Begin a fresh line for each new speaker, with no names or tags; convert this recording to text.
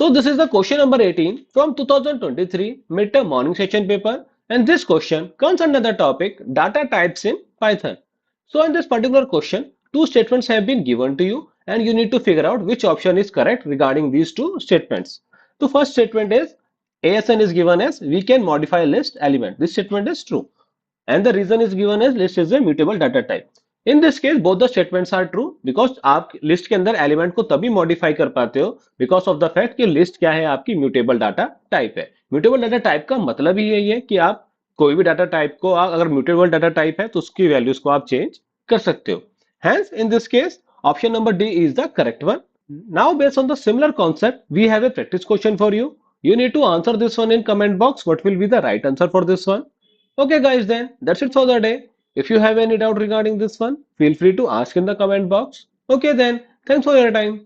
So this is the question number 18 from 2023 midterm morning session paper, and this question comes under the topic data types in Python. So in this particular question, two statements have been given to you and you need to figure out which option is correct regarding these two statements. The first statement is ASN is given as we can modify list element. This statement is true. And the reason is given as list is a mutable data type. In this case both the statements are true because आप list के अंदर element को तभी modify कर पाते हो because of the fact कि list क्या है आपकी म्यूटेबल डाटा टाइप है। म्यूटेबल डाटा टाइप का मतलब ही यही है कि आप कोई भी डाटा टाइप को अगर म्यूटेबल डाटा टाइप है तो उसकी वैल्यूज को आप चेंज कर सकते हो। Hence in this case option number D is the correct one. Now based on the similar concept we have a practice question for you. You need to answer this one in comment box. What will be the right answer for this one? Okay guys, then that's it for the day. If you have any doubt regarding this one, feel free to ask in the comment box. Okay then, thanks for your time.